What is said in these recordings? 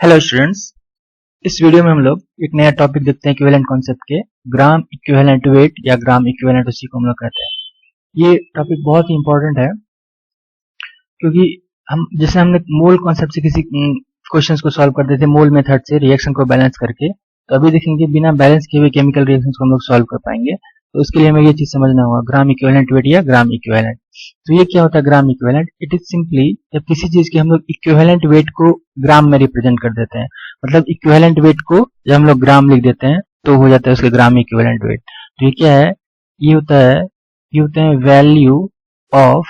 Hello students, इस video में हम लोग एक नया टॉपिक देखते हैं इक्विवेलेंट कॉन्सेप्ट के। ग्राम इक्विवेलेंट वेट या ग्राम इक्विवेलेंट उसी को हम लोग कहते हैं। ये टॉपिक बहुत ही इंपॉर्टेंट है क्योंकि हम जैसे हमने मोल कॉन्सेप्ट से किसी क्वेश्चंस को सॉल्व करते थे मोल मेथड से रिएक्शन को बैलेंस करके, तो अभी देखेंगे बिना बैलेंस किए हुए केमिकल रिएक्शंस को हम लोग सॉल्व कर पाएंगे। तो उसके लिए हमें ये चीज समझना होगा, ग्राम इक्विवेलेंट वेट या ग्राम इक्विवेलेंट। तो ये क्या होता है gram equivalent? It is simply जब किसी चीज के हम लोग इक्विवेलेंट वेट को ग्राम में रिप्रेजेंट कर देते हैं, मतलब इक्विवेलेंट वेट को जब हम लोग ग्राम लिख देते हैं तो हो जाता है उसके ग्राम इक्विवेलेंट वेट। तो ये क्या है? ये होते हैं value of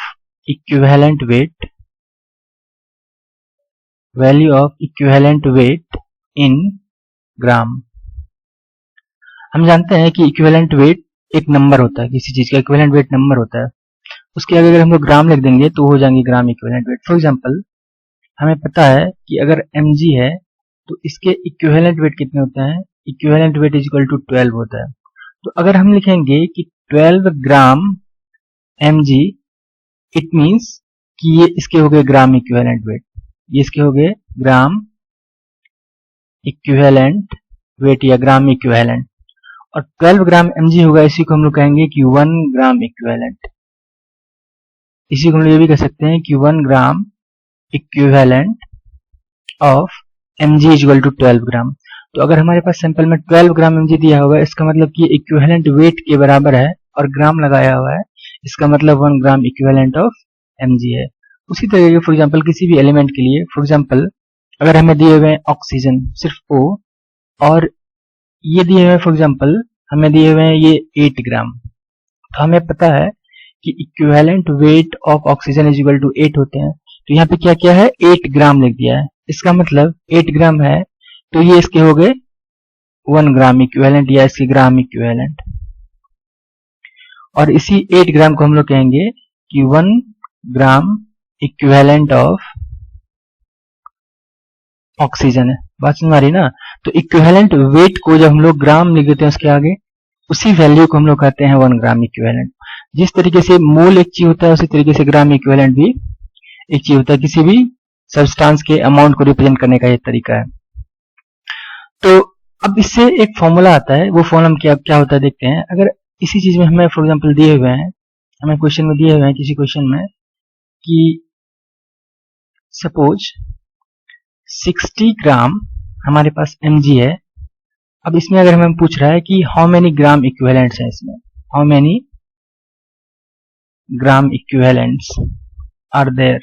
equivalent weight, value of equivalent weight in gram. हम जानते हैं कि इक्विवेलेंट वेट एक नंबर होता है, किसी चीज का इक्विवेलेंट वेट नंबर होता है, उसके आगे अगर हम लोग ग्राम लिख देंगे तो हो जाएंगे gram equivalent weight. For example हमें पता है कि अगर mg है तो इसके इक्विवेलेंट वेट कितने होते हैं? Equivalent weight is equal to 12 होता है। तो अगर हम लिखेंगे कि 12 ग्राम mg, इट मींस कि ये इसके हो गए ग्राम इक्विवेलेंट वेट, ये इसके हो गए ग्राम इक्विवेलेंट वेट या ग्राम इक्विवेलेंट। और 12 ग्राम mg होगा, इसी को हम लोग कहेंगे कि 1 ग्राम इक्विवेलेंट। इसी को हम लोग ये भी कह सकते हैं कि 1 gram equivalent of mg is equal to 12 gram. तो अगर हमारे पास सैंपल में 12 ग्राम mg दिया होगा, इसका मतलब कि इक्विवेलेंट वेट के बराबर है, और ग्राम लगाया हुआ है, इसका मतलब 1 ग्राम इक्विवेलेंट ऑफ mg है। उसी तरह के फॉर एग्जांपल किसी भी एलिमेंट के लिए, फॉर एग्जांपल अगर हमें दिए हुए हैं ऑक्सीजन सिर्फ O, और ये दिए हुए हैं फॉर एग्जांपल हमें दिए हुए हैं ये 8 ग्राम, तो हमें पता है कि equivalent weight of oxygen is equal to 8 होते हैं। तो यहाँ पे क्या क्या है? 8 ग्राम लिख दिया है, इसका मतलब 8 ग्राम है तो ये इसके हो गए 1 ग्राम इक्विवेलेंट या इसके ग्राम इक्विवेलेंट। और इसी 8 ग्राम को हम लोग कहेंगे कि 1 ग्राम इक्विवेलेंट ऑफ ऑक्सीजन है। बात समझ आ रही ना? तो इक्विवेलेंट वेट को जब हम लोग ग्राम लिख देते हैं उसके आगे, उसी वैल्यू को हम लोग कहते हैं 1 ग्राम इक्विवेलेंट। जिस तरीके से मोल एक चीज होता है उसी तरीके से ग्राम इक्विवेलेंट भी एक चीज होता है, किसी भी सब्सटेंस के अमाउंट को रिप्रेजेंट करने का ये तरीका है। तो अब इससे एक फॉर्मूला आता है, वो फॉर्मूला क्या होता है देखते हैं। अगर इसी चीज में हमें फॉर एग्जांपल दिए हुए हैं, हमें क्वेश्चन में दिए हुए हैं किसी क्वेश्चन में कि सपोज 60 ग्राम हमारे पास mg है। अब इसमें अगर हमें पूछ रहा है कि हाउ मेनी ग्राम इक्विवेलेंट्स हैं इसमें, how many gram equivalents are there,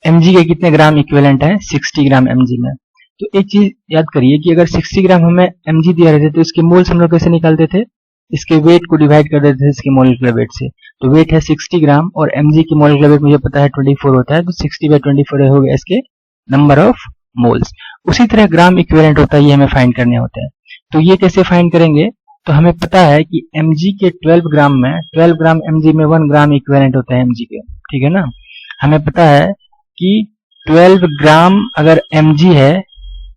mg के कितने ग्राम इक्विवेलेंट है? 60 ग्राम mg में। तो एक चीज याद करिए कि अगर 60 ग्राम हमें mg दिया रहते तो इसके मोल्स हम लोग कैसे निकालते थे? इसके वेट को डिवाइड कर देते थे इसके मोलिकुलर वेट से। तो वेट है 60 ग्राम और mg की मोलिकुलर वेट मुझे पता है 24 होता है, तो 60/24 हो गया इसके नंबर ऑफ मोल्स। उसी तरह ग्राम इक्विवेलेंट होता है, ये हमें फाइंड करने होते हैं। तो ये कैसे फाइंड करेंगे? तो हमें पता है कि mg के 12 ग्राम में 12 ग्राम mg में 1 ग्राम इक्विवेलेंट होता है mg के, ठीक है ना? हमें पता है कि 12 ग्राम अगर mg है,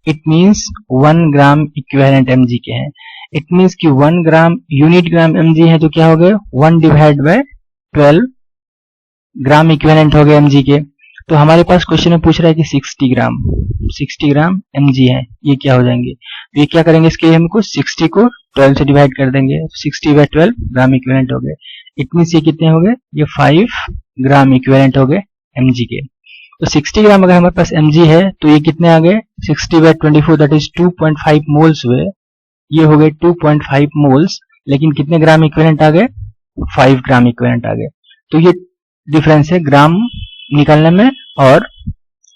it means 1 gram equivalent mg के हैं। इट मींस कि 1 ग्राम यूनिट ग्राम mg है, तो क्या हो गए 1 डिवाइड बाय 12 ग्राम इक्विवेलेंट हो गए mg के। तो हमारे पास क्वेश्चन में पूछ रहा है कि 60 ग्राम mg है, ये क्या हो जाएंगे? तो ये क्या करेंगे, इसके लिए हमको 60 को 12 से डिवाइड कर देंगे, 60/12 ग्राम इक्विवेलेंट हो गए। इट मींस ये कितने हो गए? ये 5 ग्राम इक्विवेलेंट हो गए mg के। तो 60 ग्राम अगर हमारे पास mg है तो ये कितने आ गए? 60/24 दैट इज 2.5 मोल्स हुए, ये हो गए 2.5 मोल्स। लेकिन कितने ग्राम इक्विवेलेंट आ गए? 5 ग्राम इक्विवेलेंट आ गए। तो ये डिफरेंस है ग्राम निकालने में और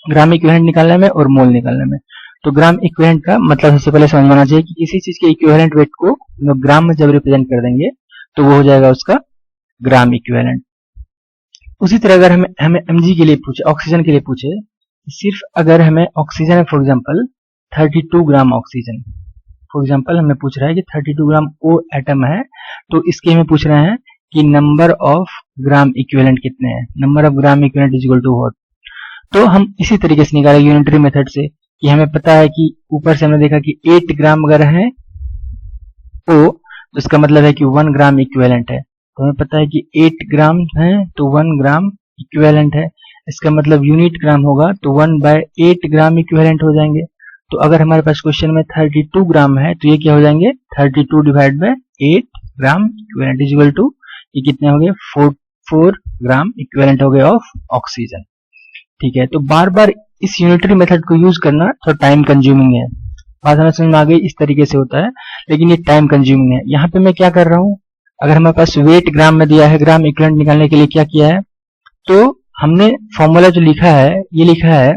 ग्राम इक्विवेलेंट निकालने में और मोल निकालने में। तो ग्राम इक्विवेलेंट का मतलब सबसे पहले समझ में आना चाहिए कि किसी चीज के इक्विवेलेंट वेट को हम ग्राम में जब रिप्रेजेंट कर देंगे तो वो हो जाएगा उसका ग्राम इक्विवेलेंट। उसी तरह अगर हमें mg के लिए पूछे, ऑक्सीजन के लिए पूछे, सिर्फ अगर हमें ऑक्सीजन है for example 32 gram oxygen, for example हमें पूछ रहा है कि 32 ग्राम O एटम है, तो इसके हमें पूछ रहे हैं कि नंबर ऑफ ग्राम इक्विवेलेंट कितने हैं, number of gram equivalent is equal to what. तो हम इसी तरीके से निकालेंगे यूनिटरी मेथड से कि हमें पता है कि ऊपर से हमने देखा कि 8 ग्राम अगर है O, तो इसका मतलब है कि 1 ग्राम इक्विवेलेंट है। तो हमें पता है कि 8 ग्राम है तो 1 ग्राम इक्विवेलेंट है। इसका मतलब यूनिट ग्राम होगा तो 1/8 ग्राम इक्विवेलेंट हो जाएंगे। तो अगर हमारे पास क्वेश्चन में 32 ग्राम है तो ये क्या हो जाएंगे 32 divide by 8 gram equivalent is equal to ये कितने हो गए 4 ग्राम इक्विवेलेंट हो गए ऑफ ऑक्सीजन। ठीक है, तो बार बार इस यूनिटरी मेथड को यूज करना थोड़ा टाइम कंज्यूमिंग है। बात हमें समझ में आ गई, इस तरीके से होता है, लेकिन ये टाइम कंज्यूमिंग है। यहाँ पे मैं क्या कर रहा हूँ, अगर हमारे पास वेट ग्राम में दिया है, ग्राम इक्विवेलेंट निकालने के लिए क्या किया है, तो हमने फॉर्मूला जो लिखा है ये लिखा है,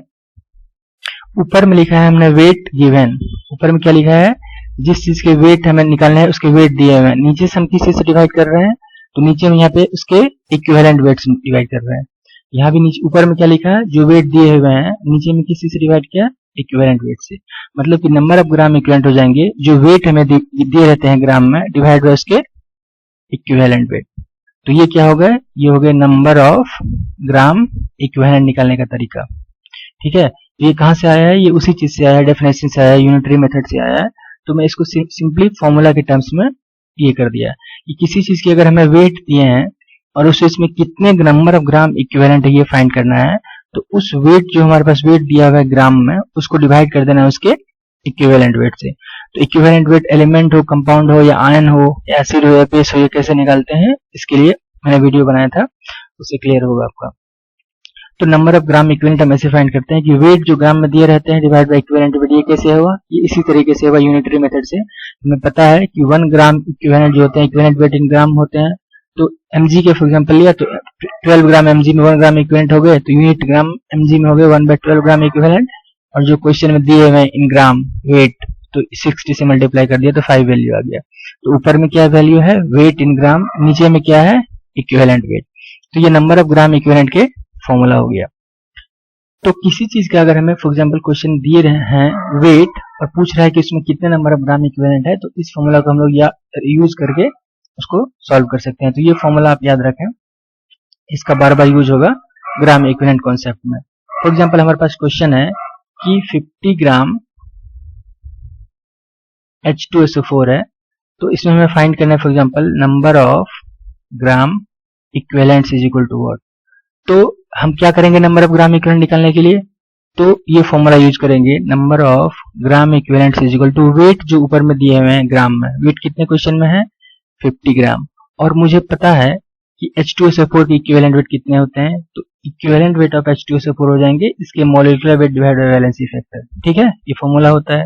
ऊपर में लिखा है हमने वेट गिवन, ऊपर में क्या लिखा है, जिस चीज के वेट हमें निकालना है उसके वेट दिए हुए हैं। नीचे से हम किस चीज से डिवाइड कर रहे हैं, तो नीचे में यहाँ पे उसके इक्विवेलेंट वेट से डिवाइड कर रहे हैं। यहाँ भी नीचे ऊपर में क्या लिखा है, जो वेट दिए हुए हैं, नीचे में किस चीज से डिवाइड किया, इक्विवेलेंट वेट से। मतलब कि नंबर ऑफ ग्राम इक्विवेलेंट हो जाएंगे, जो वेट हमें दिए रहते हैं ग्राम में, डिवाइड बाय उसके इक्विवेलेंट वेट। तो ये क्या हो गए, ये हो गए नंबर ऑफ ग्राम इक्विवेलेंट निकालने का तरीका। ठीक है, ये कहाँ से आया है, ये उसी चीज से आया है, डेफिनेशन से आया है, यूनिटरी मेथड से आया है। तो मैं इसको सिंपली फॉर्मूला के टर्म्स में ये कर दिया कि किसी चीज की अगर हमें वेट दिए हैं और उस इसमें कितने नंबर ऑफ ग्राम इक्विवेलेंट है ये फाइंड करना है, तो उस वेट जो हमारे पास वेट दिया हुआ है ग्राम में, उसको डिवाइड कर देना है उसके इक्विवेलेंट वेट से। तो इक्विवेलेंट वेट एलिमेंट हो, कंपाउंड हो, या आयन हो, या एसिड हो, या बेस हो, ये कैसे निकालते हैं, इसके लिए मैंने वीडियो बनाया था, उससे क्लियर होगा आपका। तो नंबर ऑफ ग्राम इक्विवेलेंट हम ऐसे फाइंड करते हैं कि वेट जो ग्राम में दिए रहते हैं डिवाइड बाय इक्विवेलेंट वेट, ये कैसे होगा, ये इसी तरीके से होगा यूनिटरी मेथड से। हमें पता है कि 1 ग्राम इक्विवेलेंट जो होते हैं, इक्विवेलेंट वेट इन ग्राम होते हैं। तो mg के फॉर एग्जांपल लिया तो 12 ग्राम mg में 1 ग्राम इक्विवेलेंट हो गए, तो यूनिट ग्राम mg में हो गए 1/12 ग्राम इक्विवेलेंट। और जो क्वेश्चन में दिए हुए इन ग्राम वेट, तो 60 से मल्टीप्लाई कर दिया तो 5 वैल्यू आ गया। तो ऊपर में क्या वैल्यू है, वेट इन ग्राम, नीचे में क्या है, इक्विवेलेंट वेट। तो ये नंबर ऑफ ग्राम इक्विवेलेंट के फॉर्मूला हो गया। तो किसी चीज का अगर हमें फॉर एग्जांपल क्वेश्चन दिए रहे हैं वेट और पूछ रहा है कि उसमें कितने नंबर ऑफ ग्राम इक्विवेलेंट है, तो इस फॉर्मूला को हम लोग या यूज करके उसको सॉल्व कर सकते हैं। तो ये फॉर्मूला आप याद रखें, इसका बार बार यूज होगा ग्राम इक्विवेलेंट कॉन्सेप्ट में। फॉर एग्जांपल हमारे पास क्वेश्चन है कि 50 ग्राम H2SO4 है, तो इसमें हमें फाइंड करना है for example number of gram equivalents is equal to what. तो हम क्या करेंगे नंबर ऑफ ग्राम इक्विवेलेंट निकालने के लिए, तो ये फॉर्मूला यूज करेंगे, number of gram equivalents is equal to weight जो ऊपर में दिए हुए हैं ग्राम में। वेट कितने क्वेश्चन में है, 50 ग्राम, और मुझे पता है कि H2SO4 के इक्विवेलेंट वेट कितने होते हैं, तो इक्विवेलेंट वेट ऑफ H2SO4 हो जाएंगे इसके molecular weight divide by valency factor. ठीक है, ये फॉर्मूला होता है,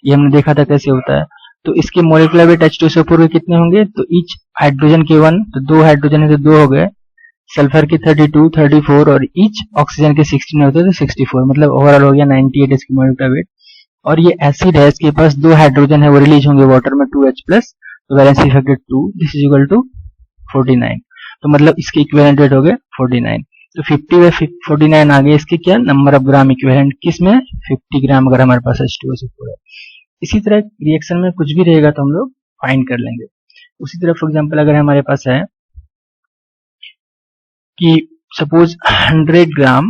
ये हमने देखा था कैसे होता है। तो इसके मॉलिक्यूलर वेट H2SO4 के कितने होंगे, तो ईच हाइड्रोजन के 1, तो 2 हाइड्रोजन है तो 2 हो गए, सल्फर के 32, 34 और ईच ऑक्सीजन के 16 होते हैं तो 64, मतलब ओवरऑल हो गया 98 इसकी मॉलिक्यूलर वेट। और ये एसिड है, इसके पास 2 हाइड्रोजन है वो रिलीज होंगे वाटर में 2H+, तो valency factor 2, this is equal to 49। तो मतलब इसके इक्विवेलेंट वेट हो गए 49। तो 50/49 आ गए इसके क्या, नंबर ऑफ ग्राम इक्विवेलेंट, किसमें 50 ग्राम अगर हमारे पास H2SO4 है। इसी तरह रिएक्शन में कुछ भी रहेगा तो हम लोग फाइंड कर लेंगे। उसी तरह फॉर एग्जांपल अगर हमारे पास है कि सपोज 100 ग्राम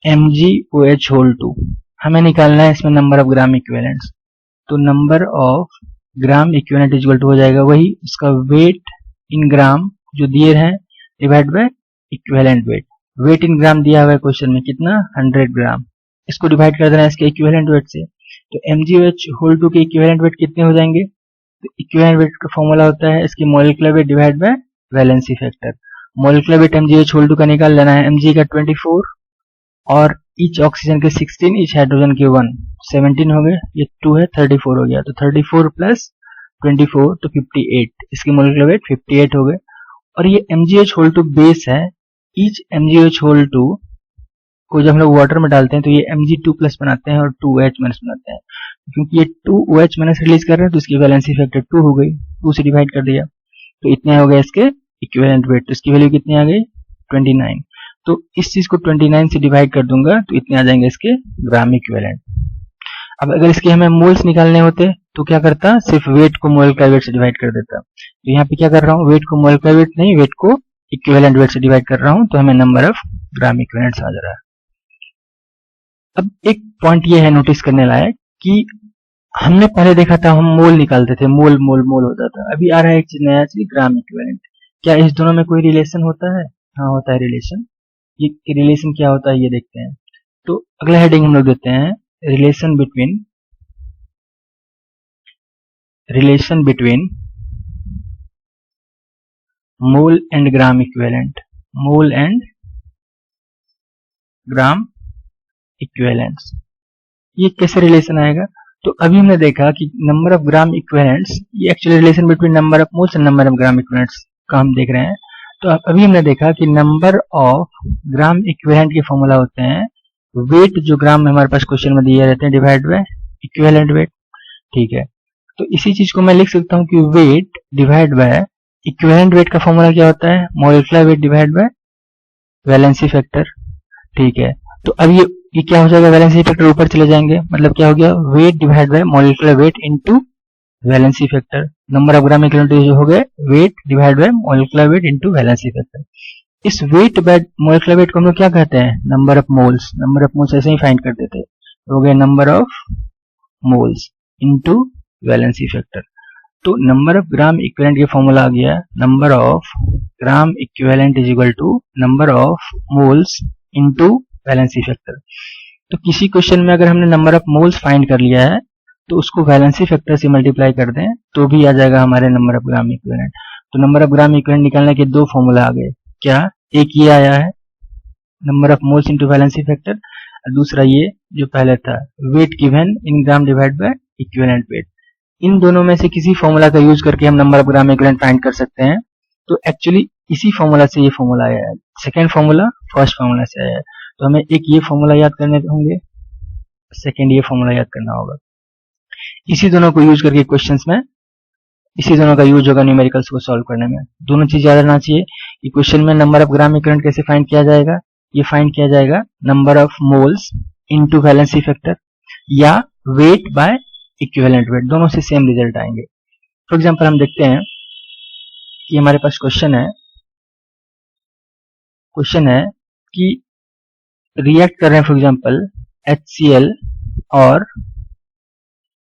MgOH2 हमें निकालना है, इसमें नंबर ऑफ ग्राम इक्विवेलेंट्स। तो number of gram equivalent equal to हो जाएगा वही उसका वेट इन ग्राम जो दिए हैं divide by equivalent weight. Weight in gram दिया हुआ है क्वेश्चन में कितना, 100 ग्राम, इसको डिवाइड कर देना है इसके इक्विवेलेंट वेट से। तो MgOH2 के इक्विवेलेंट वेट कितने हो जाएंगे, तो इक्विवेलेंट वेट का फॉर्मूला होता है इसकी molecular weight divide by valency factor. Molecular weight MgOH2 का निकाल लेना है, Mg का 24 और ईच ऑक्सीजन के 16, ईच हाइड्रोजन के 1, 17 हो गए, ये 2 है 34 हो गया, तो 34 प्लस 24 तो 58, इसकी मॉलिक्यूलर वेट 58 हो गए। और ये MgOH2 बेस है, ईच MgOH2 को जब हम लोग वाटर में डालते हैं तो ये Mg2+ बनाते हैं और 2OH- बनाते हैं। क्योंकि ये 2OH- रिलीज कर रहे हैं तो इसकी वैलेंसी फैक्टर 2 हो गई, 2 से डिवाइड कर दिया तो इतने हो गए इसके इक्विवेलेंट वेट। तो इसकी वैल्यू कितनी आ गई, 29। तो इस चीज को 29 से डिवाइड कर दूंगा तो इतने आ जाएंगे इसके ग्राम इक्विवेलेंट। अब अगर इसके हमें मोल्स निकालने होते तो क्या करता, सिर्फ वेट को मॉलिक्यूलर वेट से डिवाइड कर देता। तो यहाँ पे क्या कर रहा हूँ, वेट को मॉलिक्यूलर वेट नहीं, वेट को इक्विवेलेंट वेट से डिवाइड कर रहा हूँ, तो हमें नंबर ऑफ ग्राम इक्विवेलेंट्स आ जा रहा है। अब एक पॉइंट ये है नोटिस करने लायक कि हमने पहले देखा था हम मोल निकालते थे, मोल मोल मोल होता था, अभी आ रहा है एक चीज नया चीज, ग्राम इक्विवेलेंट। क्या इस दोनों में कोई रिलेशन होता है, हाँ होता है रिलेशन। ये रिलेशन क्या होता है ये देखते हैं। तो अगला हेडिंग हम लोग देते हैं relation between mole and gram equivalent, mole and gram equivalents. ये कैसे रिलेशन आएगा? तो अभी हमने देखा कि नंबर ऑफ ग्राम इक्विवेलेंट्स, ये actually relation between number of moles and number of gram equivalents का हम देख रहे हैं। तो अभी हमने देखा कि नंबर ऑफ ग्राम इक्विवेलेंट के फॉर्मूला होते हैं वेट, जो ग्राम में हमारे पास क्वेश्चन में दिए रहते हैं, डिवाइड बाय इक्विवेलेंट वेट। ठीक है, तो इसी चीज को मैं लिख सकता हूँ कि weight divide by equivalent wait का फॉर्मूला क्या होता है? Molecular weight divide by valency factor. ठीक है, तो अब ये क्या हो जाएगा? वैलेंसी फैक्टर ऊपर चले जाएंगे, मतलब क्या हो गया? Weight divide by molecular weight into valency factor. Number of gram equivalent जो हो गए weight divide by molecular weight into valency factor. इस वेट बाय मॉलिक्यूलर वेट को हम लोग क्या कहते हैं? Number of moles. Number of moles ऐसे ही फाइंड करते थे, हो गया number of moles into valency factor. तो नंबर ऑफ ग्राम इक्विवेलेंट के फॉर्मूला आ गया number of gram equivalent is equal to number of moles into valency factor. तो किसी क्वेश्चन में अगर हमने नंबर ऑफ मोल्स फाइंड कर लिया है तो उसको वैलेंसी फैक्टर से मल्टीप्लाई कर दें तो भी आ जाएगा हमारे नंबर ऑफ ग्राम इक्विवेलेंट। तो नंबर ऑफ ग्राम इक्विवेलेंट निकालने के दो फॉर्मूला आ गए। क्या? एक ये आया है number of moles into valency factor, और दूसरा ये जो पहले था weight given in gram divide by equivalent weight. इन दोनों में से किसी फॉर्मूला का यूज करके हम number of gram equivalent find कर सकते हैं। तो एक्चुअली इसी फॉर्मूला से ये फॉर्मूला आया है, सेकेंड फॉर्मूला फर्स्ट फॉर्मूला से आया है। तो हमें एक ये फॉर्मूला याद करने होंगे, सेकेंड ये फॉर्मूला याद करना होगा। इसी दोनों को यूज करके क्वेश्चंस में इसी दोनों का यूज होगा न्यूमेरिकल्स को सॉल्व करने में। दोनों चीज याद रहना चाहिए कि क्वेश्चन में नंबर ऑफ ग्राम इक्विवेलेंट कैसे फाइंड किया जाएगा? ये फाइंड किया जाएगा number of moles into valency factor या वेट बाय इक्विवेलेंट वेट, दोनों से सेम रिजल्ट आएंगे। फॉर एग्जांपल हम देखते हैं कि हमारे पास क्वेश्चन है कि रिएक्ट कर रहे हैं फॉर एग्जांपल HCl और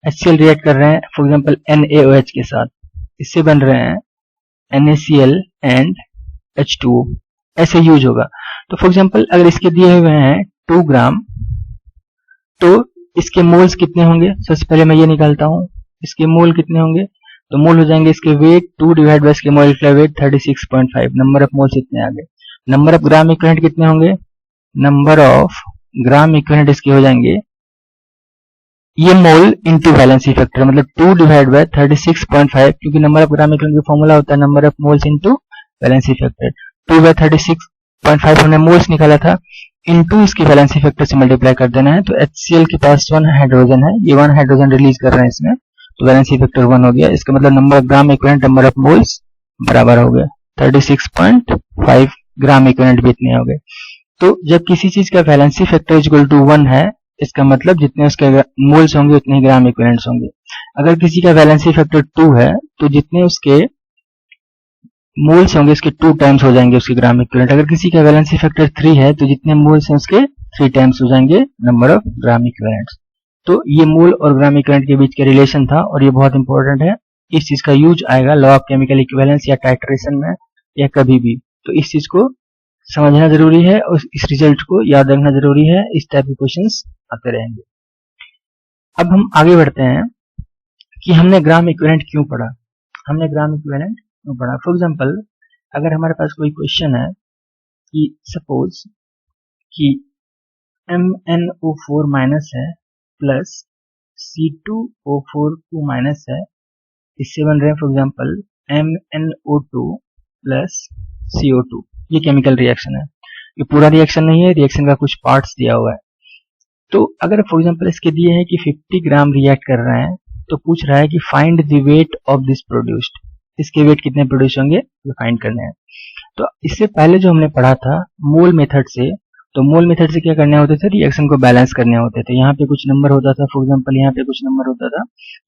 HCl रिएक्ट कर रहे हैं फॉर एग्जांपल NaOH के साथ, इससे बन रहे हैं NaCl एंड H2O, ऐसे यूज होगा। तो फॉर एग्जांपल अगर इसके दिए हुए हैं 2 ग्राम, तो इसके मोल्स कितने होंगे? सबसे पहले मैं ये निकालता हूं, इसके मोल कितने होंगे? तो मोल हो जाएंगे इसके वेट 2 डिवाइड बाय इसके molecular weight 36.5। Number of moles इतने आ गए। नंबर ऑफ ग्राम इक्विवेलेंट कितने होंगे? नंबर ऑफ ग्राम इक्विवेलेंट इसके हो जाएंगे ये मोल इनटू वैलेंसी फैक्टर, मतलब 2 डिवाइड बाय 36.5, क्योंकि नंबर ऑफ ग्राम इक्विवेलेंट का फॉर्मूला होता है number of moles into valency factor. 2 by 36.5 हमने मोल्स निकाला था, इनटू इसकी वैलेंसी फैक्टर से मल्टीप्लाई कर देना है। तो HCl के पास 1 हाइड्रोजन है, ये 1 हाइड्रोजन रिलीज कर रहे हैं इसमें, तो वैलेंसी फैक्टर 1 हो गया। इसका मतलब number of gram equivalent number of moles बराबर हो गया 36.5 ग्राम इक्विवेलेंट भी इतने हो गए। तो जब किसी चीज का वैलेंसी फैक्टर इक्वल टू 1 है, इसका मतलब जितने उसके मोल्स होंगे उतने ही ग्राम इक्विवेलेंट्स होंगे। अगर किसी का वैलेंसी फैक्टर 2 है तो जितने उसके मोल्स होंगे उसके 2 टाइम्स हो जाएंगे उसके ग्राम इक्विवेलेंट। अगर किसी का वैलेंसी फैक्टर 3 है तो जितने मोल्स हैं उसके 3 टाइम्स हो जाएंगे नंबर ऑफ ग्राम इक्विवेलेंट्स। तो ये मोल और ग्राम इक्विवेलेंट के बीच का रिलेशन था और ये बहुत इंपॉर्टेंट है। इस चीज का यूज आएगा लॉ ऑफ केमिकल इक्विवेलेंस या टाइट्रेशन में या कभी भी, तो इस चीज को समझना जरूरी है और इस रिजल्ट को याद रखना जरूरी है। इस टाइप के क्वेश्चंस आते रहेंगे। अब हम आगे बढ़ते हैं कि हमने ग्राम इक्विवेलेंट क्यों पढ़ा। फॉर एग्जांपल अगर हमारे पास कोई क्वेश्चन है कि सपोज कि MnO4 माइनस है प्लस C2O4 माइनस है, इससे बन रहे हैं for example MnO2 plus CO2। ये केमिकल रिएक्शन है, ये पूरा रिएक्शन नहीं है, रिएक्शन का कुछ पार्ट्स दिया हुआ है। तो अगर फॉर एग्जांपल इसके दिए हैं कि 50 ग्राम रिएक्ट कर रहे हैं तो पूछ रहा है कि find the weight of this produced, इसके वेट कितने प्रोड्यूस होंगे ये फाइंड करने हैं। तो इससे पहले जो हमने पढ़ा था मोल मेथड से, तो मोल मेथड से क्या करने होते थे? रिएक्शन को बैलेंस करने होते थे। यहाँ पे कुछ नंबर होता था, फॉर एग्जांपल यहाँ पे कुछ नंबर होता था,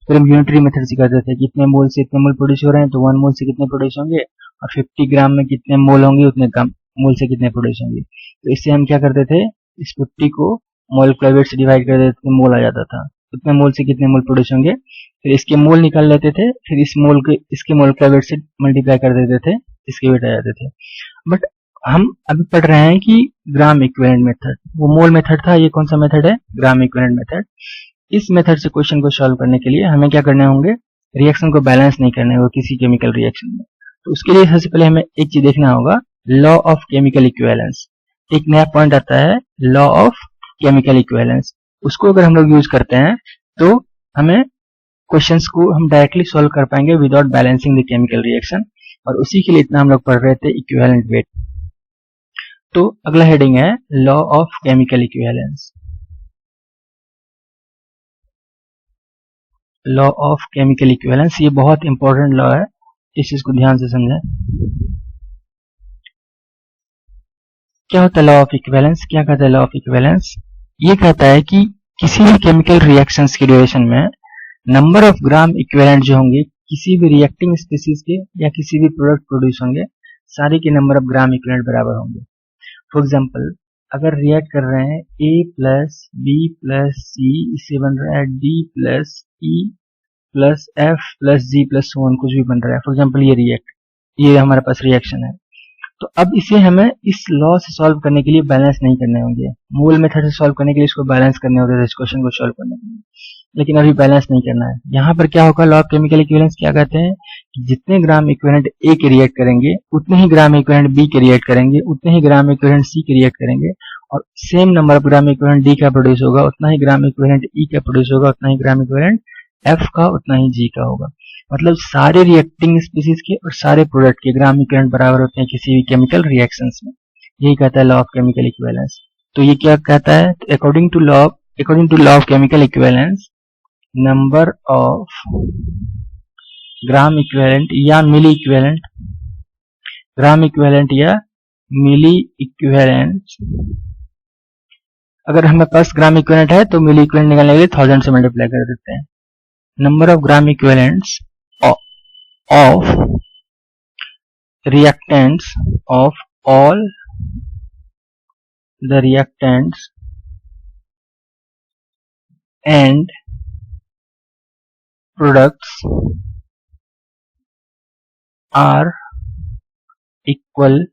फिर हम यूनिटरी मेथड से करते थे कि इतने मोल से इतने मोल प्रोड्यूस हो रहे हैं तो 1 मोल से कितने प्रोड्यूस होंगे, और 50 ग्राम में कितने मोल होंगे उतने कम मोल से कितने प्रोड्यूस होंगे। तो इससे हम क्या करते थे, इस 50 को मॉलिक्यूलर वेट से डिवाइड कर देते थे, मोल आ जाता था, कितने मोल से कितने मोल प्रोड्यूस होंगे, फिर इसके मोल निकाल लेते थे, फिर इस मोल के इसके मॉलिक्यूलर वेट से मल्टीप्लाई कर देते थे, इसके वेट आ जाते थे। बट हम अभी पढ़ रहे हैं कि ग्राम इक्विवेलेंट मेथड, वो मोल मेथड था, ये कौन सा मेथड है, ग्राम इक्विवेलेंट मेथड। इस मेथड से क्वेश्चन को सॉल्व करने के लिए हमें क्या करने होंगे, रिएक्शन को बैलेंस नहीं करने होगा किसी केमिकल रिएक्शन में। तो उसके लिए सबसे पहले हमें एक चीज देखना होगा, लॉ ऑफ केमिकल इक्विवेलेंस। एक नया पॉइंट आता है, लॉ ऑफ केमिकल इक्विवेलेंस। उसको अगर हम लोग यूज करते हैं तो हमें क्वेश्चंस को हम डायरेक्टली सॉल्व कर पाएंगे without balancing the chemical reaction. और उसी के लिए इतना हम लोग पढ़ रहे थे इक्विवेलेंट वेट। तो अगला हेडिंग है law of chemical equivalence. Law of chemical equivalence, ये बहुत इंपॉर्टेंट लॉ है, इस चीज को ध्यान से समझें। क्या होता है लॉ ऑफ इक्विवेलेंस, क्या कहता है लॉ ऑफ इक्विवेलेंस? ये कहता है कि किसी भी केमिकल रिएक्शंस के ड्यूरेशन में नंबर ऑफ ग्राम इक्विवेलेंट जो होंगे किसी भी रिएक्टिंग स्पीसीज के या किसी भी प्रोडक्ट प्रोड्यूस होंगे, सारे के नंबर ऑफ ग्राम इक्विवेलेंट बराबर होंगे। फॉर एग्जाम्पल, अगर रिएक्ट कर रहे हैं A plus B plus C, इससे बन रहा है D plus E plus F plus G plus so on, कुछ भी बन रहा है। फॉर एग्जाम्पल ये हमारे पास रिएक्शन है। तो अब इसे हमें इस लॉ से सॉल्व करने के लिए बैलेंस नहीं करने होंगे। मोल मेथड से सॉल्व करने के लिए इसको बैलेंस करने होते थे इस क्वेश्चन को सॉल्व करने के लिए, लेकिन अभी बैलेंस नहीं करना है। यहाँ पर क्या होगा, लॉ ऑफ केमिकल इक्विवेलेंस क्या कहते हैं कि जितने ग्राम इक्विवेलेंट A के रिएक्ट करेंगे उतने ही ग्राम इक्विवेलेंट B के रिएक्ट करेंगे, उतने ही ग्राम इक्विवेलेंट C के रिएक्ट करेंगे, और same number of gram equivalent D का प्रोड्यूस होगा, उतना ही ग्राम इक्विवेलेंट E का प्रोड्यूस होगा, उतना ही ग्राम इक्विवेलेंट F का, उतना ही G का होगा। मतलब सारे रिएक्टिंग स्पीसीज के और सारे प्रोडक्ट के ग्राम इक्विवेलेंट बराबर होते हैं किसी भी केमिकल रिएक्शंस में। यही कहता है लॉ ऑफ केमिकल इक्विवेलेंस। तो ये क्या कहता है, according to law of chemical equivalence, number of gram equivalent या मिली इक्विवेलेंट, ग्राम इक्विवेलेंट या मिली इक्विवेलेंट, अगर हमारे पास ग्राम इक्विवेलेंट है तो मिली इक्विवेलेंट निकालने के लिए 1000 से मल्टीप्लाई कर देते हैं। Number of gram equivalents of reactants of all the reactants and products are equal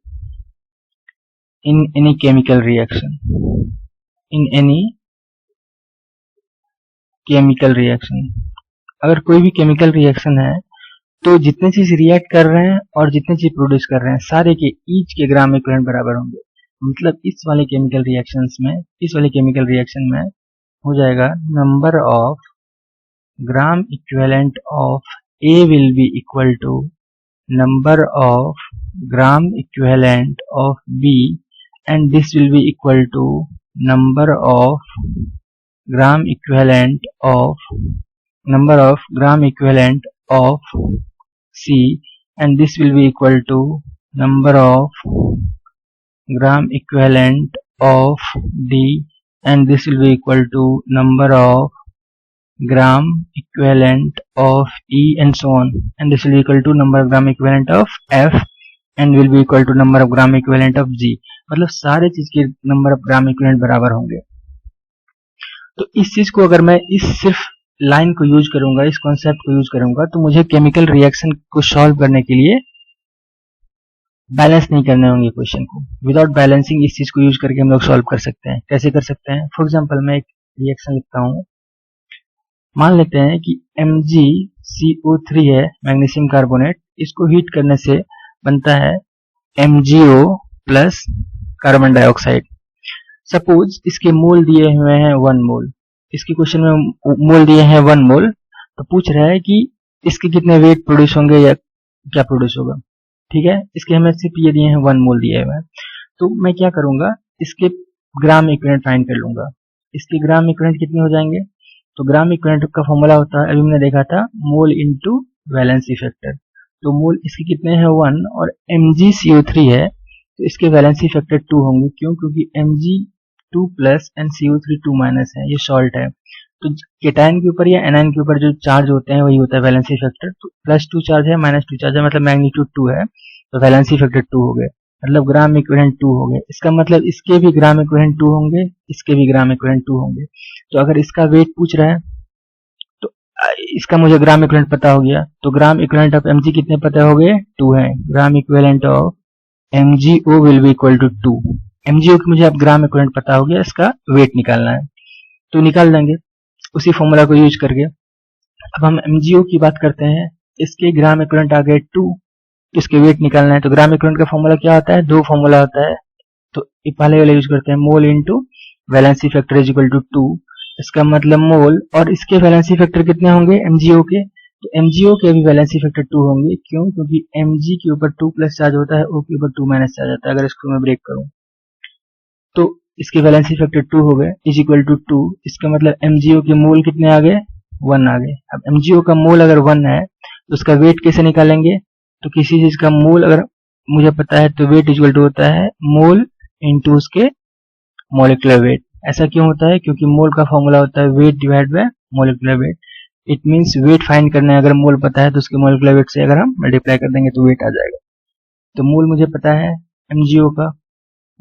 in any chemical reaction. In any chemical reaction, अगर कोई भी केमिकल रिएक्शन है तो जितने चीज रिएक्ट कर रहे हैं और जितने चीज प्रोड्यूस कर रहे हैं सारे के ईच के ग्राम इक्विवेलेंट बराबर होंगे। मतलब इस वाले केमिकल रिएक्शन में हो जाएगा number of gram equivalent of A will be equal to number of gram equivalent of B, and this will be equal to number of gram equivalent of C, and this will be equal to number of gram equivalent of D, and this will be equal to number of gram equivalent of E, and so on, and this will be equal to number of gram equivalent of F, and will be equal to number of gram equivalent of G। मतलब सारे चीज के number of gram equivalent बराबर होंगे। तो इस चीज को अगर मैं इस सिर्फ लाइन को यूज करूंगा, इस कॉन्सेप्ट को यूज करूंगा, तो मुझे केमिकल रिएक्शन को सॉल्व करने के लिए बैलेंस नहीं करने होंगे क्वेश्चन को। विदाउट बैलेंसिंग इस चीज को यूज करके हम लोग सॉल्व कर सकते हैं। कैसे कर सकते हैं? फॉर एग्जांपल मैं एक रिएक्शन लिखता हूं। मान लेते हैं कि MgCO3 है, मैग्नीशियम कार्बोनेट। इसको हीट करने से बनता है MgO plus carbon dioxide. Suppose इसके मोल दिए हुए हैं 1 मोल, इसके क्वेश्चन में मोल दिए हैं 1 मोल, तो पूछ रहा है कि इसके कितने वेट प्रोड्यूस होंगे या क्या प्रोड्यूस होगा। ठीक है, इसके हमें सिर्फ ये दिए हैं 1 मोल दिए हुए हैं। तो मैं क्या करूंगा, इसके ग्राम इक्विवेलेंट फाइंड कर लूंगा। इसके ग्राम इक्विवेलेंट कितने हो जाएंगे? तो ग्राम इक्विवेलेंट का फॉर्मूला होता है, अभी हमने देखा था, मोल इनटू वैलेंसी फैक्टर। तो मोल इसके कितने हैं 1, और MgCO3 है तो इसके वैलेंसी फैक्टर 2 होंगे। क्यों? क्योंकि Mg 2 plus and CO3 2 minus है, ये सॉल्ट है। तो केटायन के ऊपर या एनायन के ऊपर जो चार्ज होते हैं वही होता है वैलेंसी फैक्टर। तो +2 चार्ज है, -2 चार्ज है, मतलब मैग्नीट्यूड 2 है, तो वैलेंसी फैक्टर 2 हो गए, मतलब ग्राम इक्विवेलेंट 2 हो गए। इसका मतलब इसके भी ग्राम इक्विवेलेंट 2 होंगे, इसके भी ग्राम इक्विवेलेंट 2 होंगे। तो अगर इसका वेट पूछ रहा है तो इसका मुझे ग्राम इक्विवेलेंट पता हो गया, तो ग्राम इक्विवेलेंट ऑफ Mg कितने पता हो गए? 2 है। Gram equivalent of MgO will be equal to 2। MgO की मुझे अब ग्राम इक्विवेलेंट पता हो गया, इसका वेट निकालना है तो निकाल देंगे उसी फॉर्मूला को यूज करके। अब हम MgO की बात करते हैं, इसके ग्राम इक्विवेलेंट आ गए 2, इसके वेट निकालना है तो ग्राम इक्विवेलेंट का फॉर्मूला क्या होता है, दो फॉर्मूला होता है। तो पहले वाला यूज करते हैं, mole into valency factor is equal to 2। इसका मतलब मोल, और इसके वैलेंसी फैक्टर कितने होंगे MgO के, तो MgO के भी वैलेंसी फैक्टर 2 होंगे। क्यों? क्योंकि Mg के ऊपर 2 प्लस चार्ज होता है, O के ऊपर 2 माइनस चार्ज होता है। अगर इसको मैं ब्रेक करूं तो इसके वैलेंसी फैक्टर 2 हो गए इज इक्वल टू 2। इसका मतलब MgO के मोल कितने आ गए, 1 आ गए। अब MgO का मोल अगर 1 है तो उसका वेट कैसे निकालेंगे, तो किसी चीज का मोल अगर मुझे पता है तो वेट इक्वल टू होता है मोल इंटू उसके मोलिकुलर वेट। ऐसा क्यों होता है, क्योंकि मोल का फॉर्मूला होता है weight divide by molecular wait. It means weight find करना है, अगर मोल पता है तो उसके मोलिकुलर वेट से अगर हम मल्टीप्लाई कर देंगे तो वेट आ जाएगा। तो मोल मुझे पता है MgO का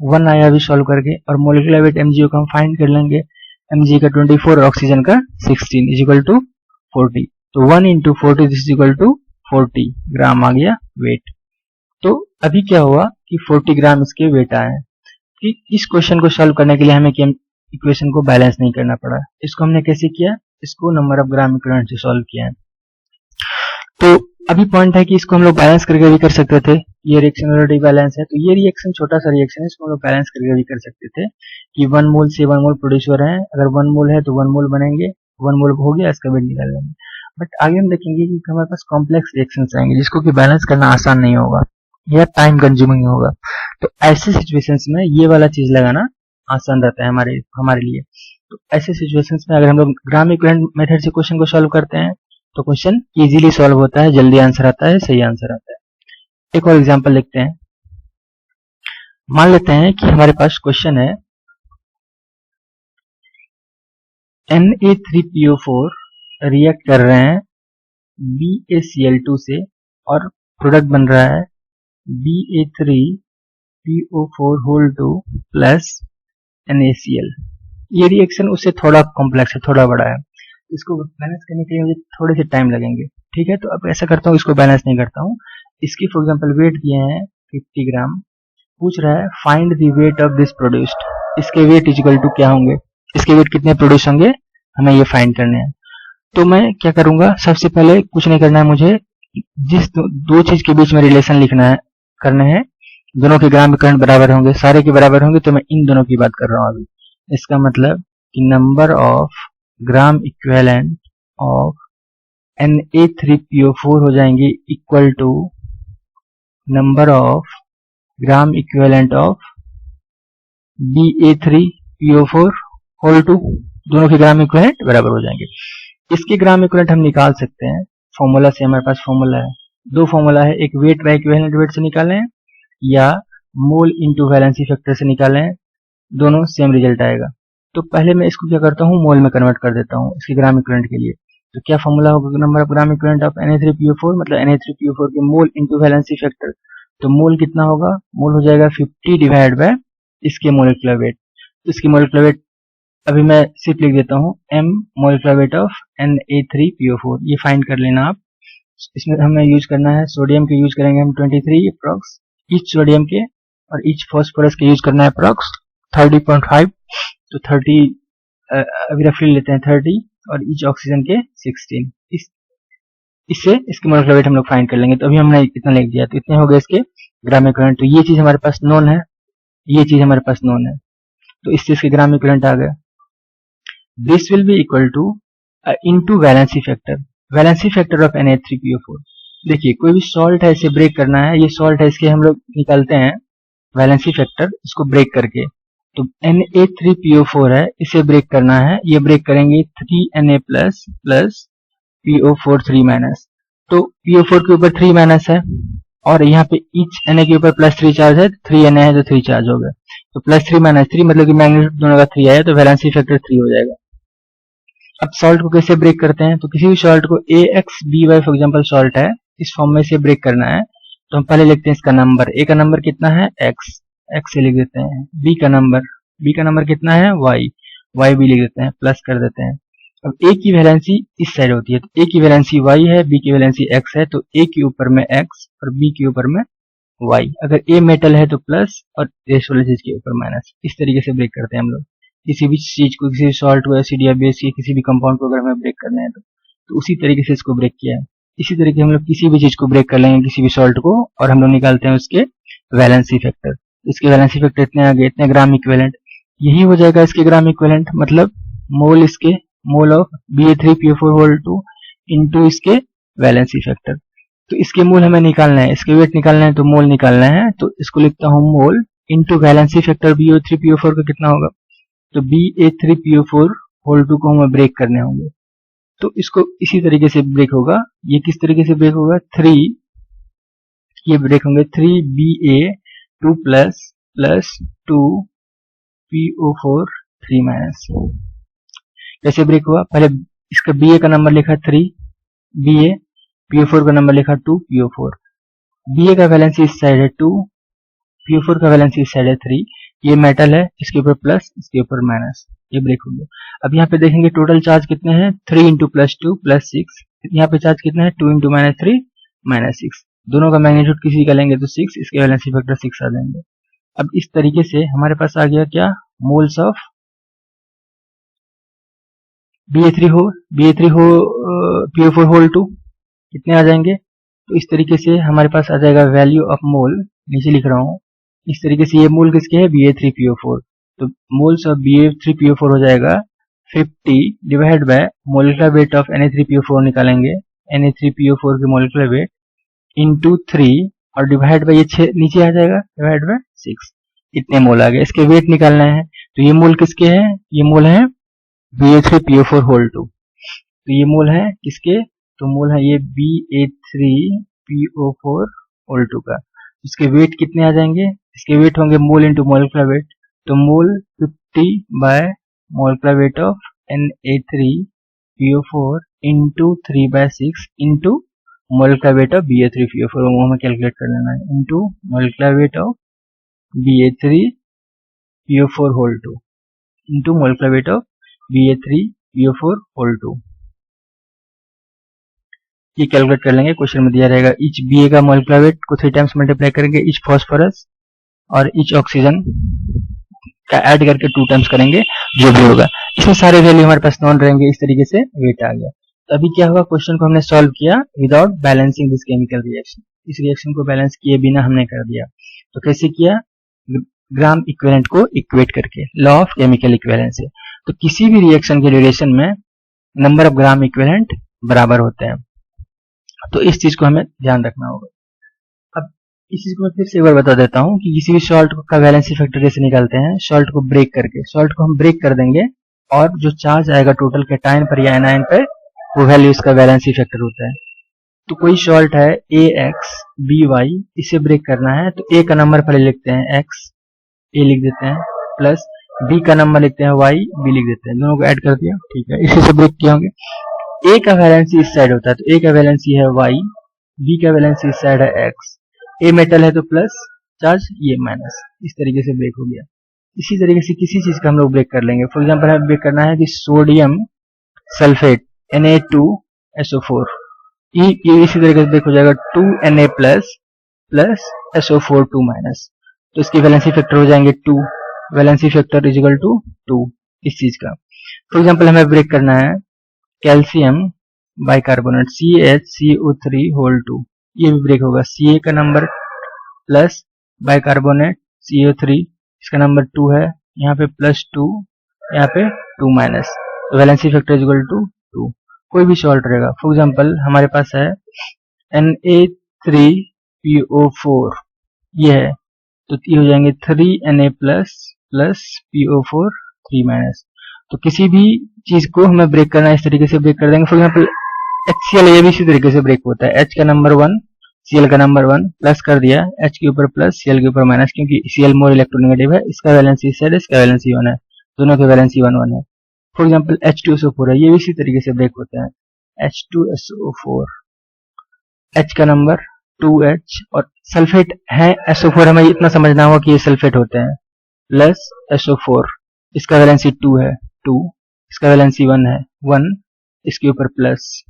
1 आया अभी सॉल्व करके, और मोलिकुलर वेट MgO का हम फाइंड कर लेंगे। Mg का 24 और ऑक्सीजन का 16 इज इक्वल टू 40। तो 1 इंटू 40 इज इक्वल टू 40 ग्राम आ गया वेट। तो अभी क्या हुआ कि 40 ग्राम इसके वेट आए। कि इस क्वेश्चन को सॉल्व करने के लिए हमें इक्वेशन को बैलेंस नहीं करना पड़ा। इसको हमने कैसे किया, इसको नंबर ऑफ ग्राम इक्विवेलेंट से सॉल्व किया है। तो अभी पॉइंट है कि इसको हम लोग बैलेंस करके भी कर सकते थे, ये रिएक्शन ऑलरेडी बैलेंस है तो ये रिएक्शन छोटा सा रिएक्शन है, इसको हम लोग बैलेंस करके भी कर सकते थे कि 1 मोल से 1 मोल प्रोड्यूस हो रहे हैं। अगर 1 मोल है तो 1 मोल बनेंगे, 1 मोल हो गया, इसका वेट निकाल लेंगे। बट आगे हम देखेंगे कि हमारे पास कॉम्प्लेक्स रिएक्शंस आएंगे जिसको कि बैलेंस करना आसान नहीं होगा या टाइम कंज्यूमिंग होगा। तो ऐसे सिचुएशंस में ये वाला चीज लगाना आसान रहता है हमारे लिए। तो ऐसे सिचुएशंस में अगर हम लोग ग्राम इक्विवेलेंट मेथड से क्वेश्चन को सॉल्व करते हैं तो क्वेश्चन इजीली सॉल्व होता है, जल्दी आंसर आता है, सही आंसर आता है। एक और एग्जांपल लिखते हैं। मान लेते हैं कि हमारे पास क्वेश्चन है Na3PO4 रिएक्ट कर रहे हैं BaCl2 से और प्रोडक्ट बन रहा है Ba3PO4 होल 2 प्लस NaCl। ये रिएक्शन उससे थोड़ा कॉम्प्लेक्स है, थोड़ा बड़ा है। इसको बैलेंस करने के लिए मुझे थोड़े से टाइम लगेंगे, ठीक है। तो अब ऐसा करता हूँ, इसको बैलेंस नहीं करता हूँ। इसकी फॉर एग्जांपल वेट दिए हैं 50 ग्राम, पूछ रहा है find the weight of this produced. इसके वेट इक्वल टू क्या होंगे, इसके वेट कितने प्रोड्यूस होंगे हमें ये फाइंड करने हैं। तो मैं क्या करूंगा, सबसे पहले कुछ नहीं करना है मुझे, जिस दो चीज के बीच में रिलेशन लिखना है करने हैं, दोनों के ग्राम इक्विवेलेंट बराबर होंगे, सारे के बराबर होंगे, तो मैं इन दोनों की बात कर रहा हूँ अभी। इसका मतलब कि number of gram equivalent of Na3PO4 हो जाएंगे equal to number of gram equivalent of Ba3PO4 whole 2। दोनों के ग्राम इक्विवेलेंट बराबर हो जाएंगे। इसके ग्राम इक्विवेलेंट हम निकाल सकते हैं फॉर्मूला से। हमारे पास फॉर्मूला है, दो फॉर्मूला है, एक वेट बाय इक्विवेलेंट वेट से निकालें या मोल इनटू वैलेंसी फैक्टर से निकालें, दोनों सेम रिजल्ट आएगा। तो पहले मैं इसको क्या करता हूँ, मोल में कन्वर्ट कर देता हूँ इसके ग्राम इक्विवेलेंट के लिए। तो क्या फॉर्मूला होगा, number of gram equivalent of Na3PO4 मतलब Na3PO4 के मोल इनटू वैलेंसी फैक्टर। तो मोल कितना होगा, मोल हो जाएगा 50 डिवाइड बाय इसके मोलिकुलर वेट। तो इसकी मोलिकुलर वेट अभी मैं सिर्फ लिख देता हूँ m molecular weight of Na3PO4, ये फाइंड कर लेना आप। इसमें हमें यूज करना है सोडियम के, यूज करेंगे हम 23 अप्रॉक्स ईच सोडियम के, और ईच फॉस्फोरस के यूज करना है अप्रॉक्स 30.5। तो 30 अभी रफली लेते हैं 30, और ईच ऑक्सीजन के 16। इससे इसके मोलिकुलर वेट हम लोग फाइंड कर लेंगे। तो अभी हमने इतना लिख दिया, तो इतने हो गए इसके ग्राम इक्विवेलेंट। तो ये चीज हमारे पास नोन है, ये चीज हमारे पास नोन है, तो इससे इसके ग्राम इक्विवेलेंट आ गए। This will be equal to into valency factor, valency factor of Na3PO4। देखिए कोई भी सॉल्ट है, इसे ब्रेक करना है, ये सॉल्ट है, इसके हम लोग निकालते हैं वैलेंसी फैक्टर इसको ब्रेक करके। तो Na3PO4 है, इसे ब्रेक करना है, ये ब्रेक करेंगे 3Na plus plus PO4 3 minus. तो PO4 के ऊपर 3 माइनस है, और यहाँ पे ईच Na के ऊपर प्लस 3 चार्ज है, 3Na है तो 3 चार्ज हो गया। तो प्लस 3 माइनस 3 मतलब कि मैग्नीट्यूड दोनों का 3 आया, तो वैलेंसी फैक्टर 3 हो जाएगा। अब सॉल्ट को कैसे ब्रेक करते हैं, तो किसी भी सॉल्ट को AXBY फॉर एग्जांपल सॉल्ट है, इस फॉर्म में से ब्रेक करना है। तो हम पहले लिखते हैं इसका नंबर, A का नंबर कितना है X, X से लिख देते हैं। B का नंबर कितना है Y भी लिख देते हैं, प्लस कर देते हैं। अब A की वैलेंसी इस साइड होती है, तो A की वैलेंसी Y है, B की वैलेंसी X है, तो A के ऊपर में X और B के ऊपर में वाई, अगर ए मेटल है तो प्लस और रेस्ट वाले चीज के ऊपर माइनस। इस तरीके से ब्रेक करते हैं हम लोग किसी भी चीज को, किसी सॉल्ट को, एसिड या बेस या किसी भी कंपाउंड को अगर हमें ब्रेक करना है तो उसी तरीके से इसको ब्रेक किया है। इसी तरीके हम लोग किसी भी चीज को ब्रेक कर लेंगे, किसी भी सॉल्ट को, और हम लोग निकालते हैं उसके वैलेंसी फैक्टर। इसके वैलेंसी फैक्टर इतने आ गए, इतने ग्राम इक्विवेलेंट, यही हो जाएगा इसके ग्राम इक्विवेलेंट, मतलब मोल इसके, mole of Ba3PO4 whole 2 into इसके वैलेंसी फैक्टर। तो इसके मोल हमें निकालना है, इसके वेट निकालना है, तो मोल निकालना है, तो इसको लिखता हूं मोल इंटू वैलेंसी फैक्टर BO3PO4 का कितना होगा, तो Ba3PO4 होल 2 को हमें ब्रेक करने होंगे। तो इसको इसी तरीके से ब्रेक होगा। ये किस तरीके से ब्रेक होगा, 3, ये ब्रेक होंगे 3Ba2 प्लस 2PO4 3 माइनस। कैसे ब्रेक हुआ, पहले इसका Ba का नंबर लिखा 3 Ba, PO4 का नंबर लिखा 2 PO4, Ba का वैलेंसी इस साइड है 2, PO4 का वैलेंसी इस साइड है 3, ये मेटल है, इसके ऊपर प्लस, इसके ऊपर माइनस, ये ब्रेक हो गया। अब यहाँ पे देखेंगे टोटल चार्ज कितने हैं, 3 इंटू प्लस 2 प्लस 6, यहाँ पे चार्ज कितना है 2 इंटू माइनस 3 माइनस 6, दोनों का मैग्नीट्यूड किसी का लेंगे तो 6, इसके वैलेंसी फैक्टर 6 आ जाएंगे। अब इस तरीके से हमारे पास आ गया क्या, मोल्स ऑफ Ba3 हो PO4 होल 2 कितने आ जाएंगे। तो इस तरीके से हमारे पास आ जाएगा वैल्यू ऑफ मोल, नीचे लिख रहा हूँ, इस तरीके से ये मोल किसके है, Ba3PO4, तो मोल्स ऑफ Ba3PO4 हो जाएगा 50 divide by molecular weight of Na3PO4 निकालेंगे, Na3PO4 के मोलिकुलर वेट इंटू 3 और डिवाइड बाय ये 6 नीचे आ जाएगा, डिवाइड बाय 6, इतने मोल आ गए। इसके वेट निकालना है, तो ये मोल किसके हैं, ये मोल है Ba3PO4 होल 2, तो ये मोल है किसके, तो मोल है ये Ba3PO4 होल 2 का। इसके वेट कितने आ जाएंगे, इसके वेट होंगे मोल इंटू मोलिकुलर वेट, तो mole 50 by molecular weight of Na3PO4 into 3 by 6 into molecular weight of Ba3PO4, वो हमें कैलकुलेट कर लेना है, into molecular weight of Ba3PO4 whole 2 into molecular weight of Ba3PO4 whole 2, ये calculate कर लेंगे, question में दिया रहेगा। ईच Ba का मोलिकुलर वेट को 3 टाइम्स मल्टीप्लाई करेंगे, ईच फॉस्फोरस और ईच ऑक्सीजन का ऐड करके 2 टाइम्स करेंगे, जो भी होगा। इसमें सारे वैल्यू हमारे पास नॉन रहेंगे, इस तरीके से वेट आ गया। तो अभी क्या हुआ, क्वेश्चन को हमने सॉल्व किया without balancing this chemical reaction, इस रिएक्शन को बैलेंस किए बिना हमने कर दिया। तो कैसे किया, ग्राम इक्विवेलेंट को इक्वेट करके, लॉ ऑफ केमिकल इक्विवेलेंस से। तो किसी भी रिएक्शन के ड्यूरेशन में नंबर ऑफ ग्राम इक्विवेलेंट बराबर होते हैं, तो इस चीज को हमें ध्यान रखना होगा। अब इस चीज को मैं फिर से एक बार बता देता हूँ कि किसी भी सॉल्ट का वैलेंसी फैक्टर कैसे निकालते हैं, सॉल्ट को ब्रेक करके, सॉल्ट को हम ब्रेक कर देंगे और जो चार्ज आएगा टोटल कैटायन पर या एनायन पर, वो वैल्यू इसका वैलेंसी फैक्टर होता है। तो कोई सॉल्ट है AX BY, इसे ब्रेक करना है तो A का नंबर पहले लिखते हैं X, A लिख देते हैं, प्लस B का नंबर लिखते हैं Y, B लिख देते हैं, दोनों को ऐड कर दिया, ठीक है, इसी से ब्रेक किया होंगे। A का वैलेंसी इस साइड होता है, तो A का वैलेंसी है Y, B का वैलेंसी इस साइड है X, A मेटल है तो प्लस चार्ज, ये माइनस, इस तरीके से ब्रेक हो गया। इसी तरीके से किसी चीज का हम लोग ब्रेक कर लेंगे, फॉर एग्जाम्पल हमें ब्रेक करना है कि सोडियम सल्फेट Na2SO4, ये इसी तरीके से ब्रेक हो जाएगा 2Na प्लस SO4 2 माइनस, तो इसके वैलेंसी फैक्टर हो जाएंगे 2, valency factor is equal to 2 इस चीज का। फॉर एग्जाम्पल हमें ब्रेक करना है कैल्शियम बाइकार्बोनेट CaCO3 होल 2, ये भी ब्रेक होगा, Ca का नंबर प्लस बाइकार्बोनेट CO3, इसका नंबर 2 है, यहाँ पे +2, यहाँ पे 2 माइनस, तो valency factor is equal to 2। कोई भी सॉल्ट रहेगा, फॉर एग्जाम्पल हमारे पास है Na3PO4, ये है, तो ये हो जाएंगे 3Na प्लस PO4 3 माइनस। तो किसी भी चीज को हमें ब्रेक करना है, इस तरीके से ब्रेक कर देंगे। फॉर एग्जाम्पल HCl, ये भी इसी तरीके से ब्रेक होता है, H का नंबर 1 Cl का नंबर 1 प्लस कर दिया, H के ऊपर प्लस Cl के ऊपर माइनस, क्योंकि Cl मोर इलेक्ट्रोनेगेटिव है, इसका वैलेंसी इस साइड, इसका वैलेंसी 1 है, दोनों के वैलेंसी 1 1 है। फॉर एग्जाम्पल H2SO4 है, ये भी इसी तरीके से ब्रेक होता है, H2SO4, H का नंबर 2H और सल्फेट है SO4, हमें इतना समझना होगा कि ये सल्फेट होते हैं, प्लस SO4, इसका वैलेंसी 2 है 2, इसका वैलेंसी 1 है 1, इसके ऊपर प्लस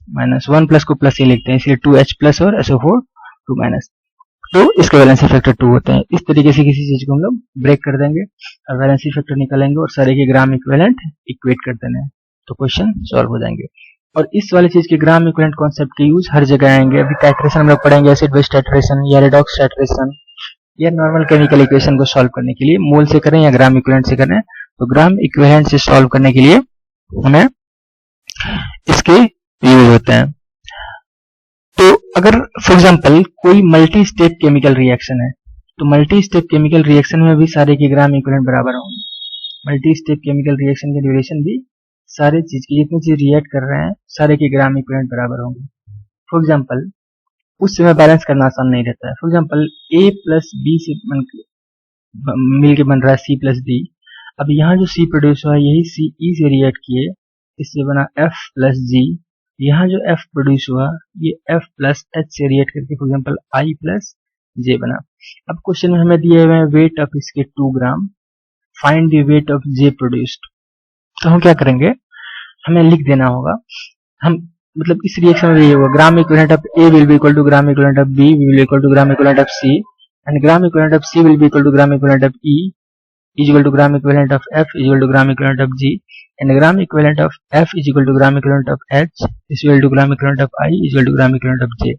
माइनस, 1 प्लस को प्लस ही लिखते हैं, इसलिए 2H प्लस और SO4 2 माइनस। तो इसके वैलेंसी फैक्टर 2 होते हैं। इस तरीके से किसी चीज को हम लोग ब्रेक कर देंगे और वैलेंसी फैक्टर निकालेंगे और सारे के ग्राम इक्विवेलेंट इक्वेट कर देना है, तो क्वेश्चन सॉल्व हो जाएंगे। और इस वाली चीज के ग्राम इक्विवेलेंट कॉन्सेप्ट के यूज हर जगह आएंगे। अभी टाइट्रेशन हम लोग पढ़ेंगे, एसिड बेस टाइट्रेशन या रेडॉक्स टाइट्रेशन या नॉर्मल केमिकल इक्वेशन को सॉल्व करने के लिए मोल से करें या ग्राम इक्विवेलेंट से करें, तो ग्राम इक्विवेलेंट से सॉल्व करने के लिए हमें इसके यूज होते हैं। तो अगर फॉर एग्जांपल कोई मल्टी स्टेप केमिकल रिएक्शन है, तो मल्टी स्टेप केमिकल रिएक्शन में भी सारे के ग्राम इक्विवेलेंट बराबर होंगे। मल्टी स्टेप केमिकल रिएक्शन के ड्यूरेशन भी सारे चीज की जितनी चीज रिएक्ट कर रहे हैं सारे के ग्राम इक्विवेलेंट बराबर होंगे। फॉर एग्जांपल उस समय बैलेंस करना आसान नहीं रहता है। For example A plus B से मिलके बन रहा है सी प्लस डी। अब यहाँ जो सी प्रोड्यूस हुआ है यही सी ई से रिएक्ट किए, इससे बना एफ प्लस जी। यहाँ जो एफ प्रोड्यूस हुआ ये एफ प्लस एच से रिएक्ट करके फॉर एग्जांपल आई प्लस जे बना। अब क्वेश्चन में हमें दिए हुए हैं वेट ऑफ इसके 2 ग्राम, find the weight of J produced. तो हम क्या करेंगे, हमें लिख देना होगा, हम मतलब इस रिएक्शन में ये होगा gram equivalent of A will be equal to gram equivalent of B will be equal to gram equivalent of C and gram equivalent of C will be equal to gram equivalent of E is equal to gram equivalent of F is equal to gram equivalent of G and gram equivalent of F is equal to gram equivalent of H is equal to gram equivalent of I is equal to gram equivalent of J।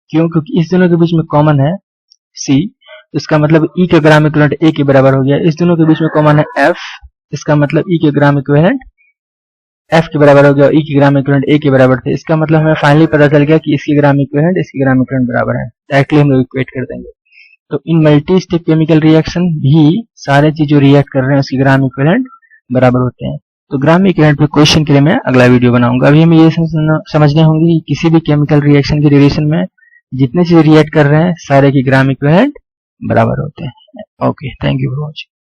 क्यों? क्योंकि इस दोनों के बीच में common है C, इसका मतलब E का ग्राम इक्विवेलेंट A के बराबर हो गया। इस दोनों के बीच में कॉमन है F, इसका मतलब E के ग्राम इक्विवेलेंट F के बराबर हो गया, E के ग्राम इक्विवेलेंट A के बराबर थे। इसका मतलब हमें फाइनली पता चल गया कि इसके ग्राम इक्विवेलेंट इसके ग्राम इक्विवेलेंट बराबर है। डायरेक्टली हम लोग इक्वेट कर देंगे। तो इन मल्टी स्टेप केमिकल रिएक्शन भी सारे चीज जो रिएक्ट कर रहे हैं उसके ग्राम इक्विवेलेंट बराबर होते हैं। तो ग्राम इक्विवेलेंट पे क्वेश्चन के लिए मैं अगला वीडियो बनाऊंगा। अभी हमें ये समझने होंगे कि किसी भी केमिकल रिएक्शन के ड्यूरेशन में जितने चीज रिएक्ट कर रहे हैं सारे के ग्राम इक्विवेलेंट बराबर होते हैं। Okay, thank you for watching.